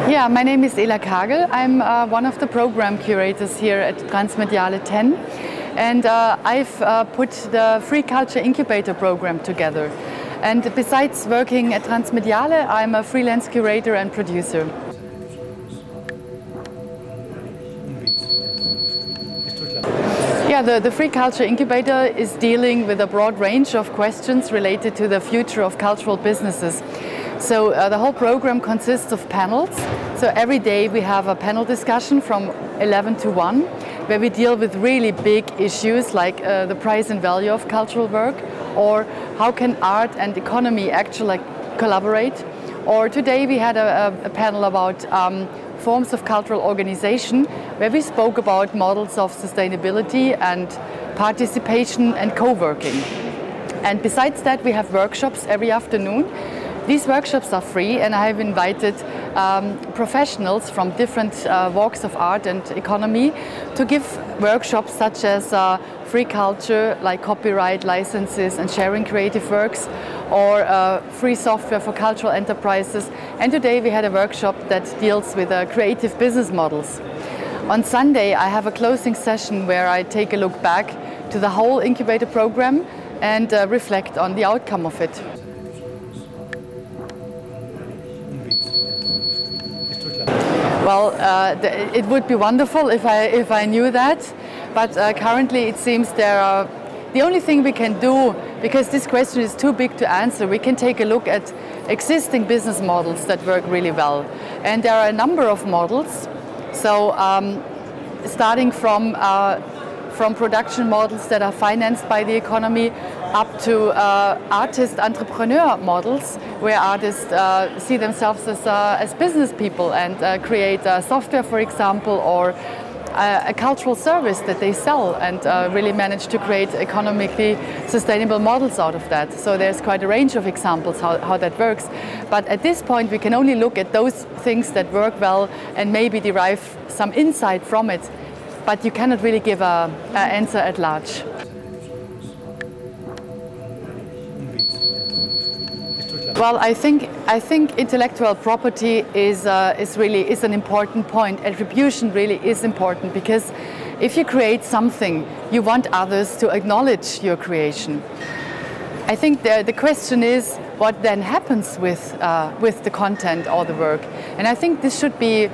Yeah, my name is Ela Kagel. I'm one of the program curators here at Transmediale 10, and I've put the Free Culture Incubator program together. And besides working at Transmediale, I'm a freelance curator and producer. Yeah, the Free Culture Incubator is dealing with a broad range of questions related to the future of cultural businesses. So the whole program consists of panels. So every day we have a panel discussion from 11 to 1, where we deal with really big issues like the price and value of cultural work, or how can art and economy actually collaborate. Or today we had a panel about forms of cultural organization, where we spoke about models of sustainability and participation and co-working. And besides that, we have workshops every afternoon. These workshops are free, and I have invited professionals from different walks of art and economy to give workshops such as free culture, like copyright, licenses and sharing creative works, or free software for cultural enterprises. And today we had a workshop that deals with creative business models. On Sunday I have a closing session where I take a look back to the whole incubator program and reflect on the outcome of it. Well, it would be wonderful if I knew that, but currently it seems the only thing we can do, because this question is too big to answer, we can take a look at existing business models that work really well. And there are a number of models, so starting from production models that are financed by the economy up to artist-entrepreneur models, where artists see themselves as business people and create software, for example, or a cultural service that they sell, and really manage to create economically sustainable models out of that. So there's quite a range of examples how that works. But at this point we can only look at those things that work well and maybe derive some insight from it. But you cannot really give an answer at large. Well, I think intellectual property is an important point. Attribution really is important, because if you create something, you want others to acknowledge your creation. I think the question is what then happens with the content or the work, and I think this should be.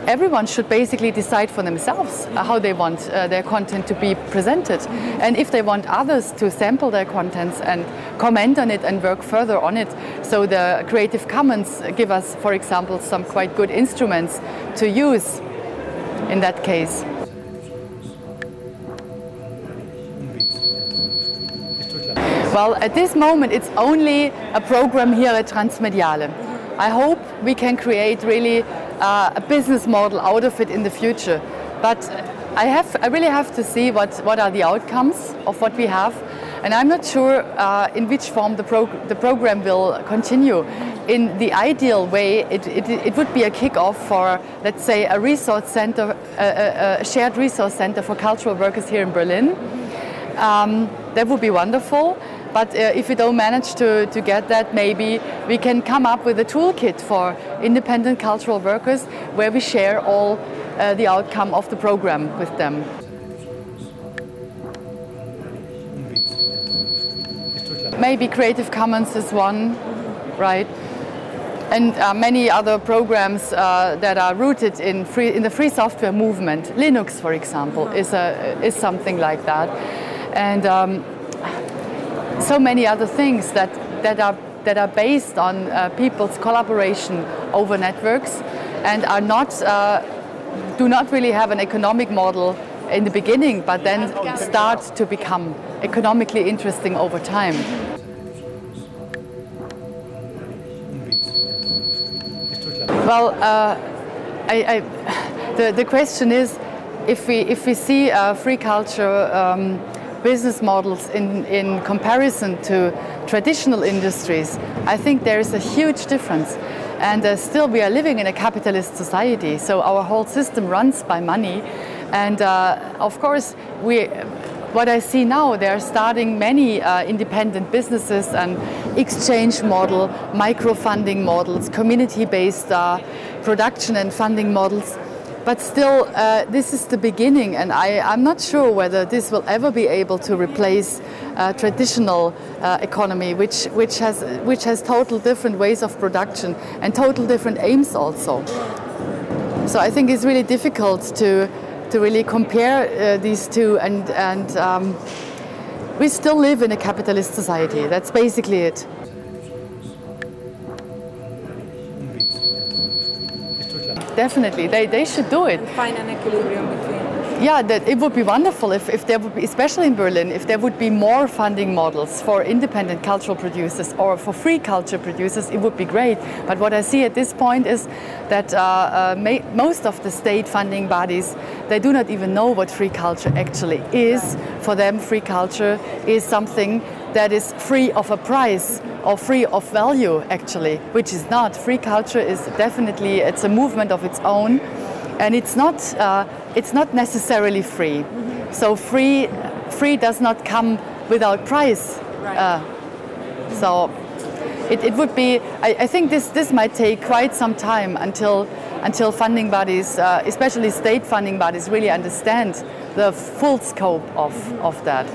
Everyone should basically decide for themselves how they want their content to be presented. And if they want others to sample their contents and comment on it and work further on it. So the Creative Commons give us, for example, some quite good instruments to use in that case. Well, at this moment it's only a program here at Transmediale. I hope we can create really a business model out of it in the future, but I really have to see what are the outcomes of what we have, and I'm not sure in which form the program will continue. In the ideal way, it would be a kick-off for, let's say, a resource center, a shared resource center for cultural workers here in Berlin. That would be wonderful. But if we don't manage to get that, maybe we can come up with a toolkit for independent cultural workers where we share all the outcome of the program with them. Maybe Creative Commons is one, right? And many other programs that are rooted in the free software movement. Linux, for example, is something like that. And so many other things that are based on people's collaboration over networks and are do not really have an economic model in the beginning, but then start to become economically interesting over time. Well, the question is, if we see free culture business models in comparison to traditional industries, I think there is a huge difference. And still we are living in a capitalist society, so our whole system runs by money. And of course, what I see now, they are starting many independent businesses and exchange model, micro-funding models, community-based production and funding models. But still, this is the beginning, and I'm not sure whether this will ever be able to replace traditional economy, which has total different ways of production and total different aims also. So I think it's really difficult to really compare these two, and we still live in a capitalist society. That's basically it. Definitely, they should do it. And find an equilibrium between. Yeah, it would be wonderful if there would be, especially in Berlin, if there would be more funding models for independent cultural producers or for free culture producers. It would be great. But what I see at this point is that most of the state funding bodies, they do not even know what free culture actually is. For them, free culture is something that is free of a price or free of value, actually, which is not. Free culture is definitely, it's a movement of its own, and it's not necessarily free. So free does not come without price. Right. So it would be, I think this might take quite some time until funding bodies, especially state funding bodies, really understand the full scope of that.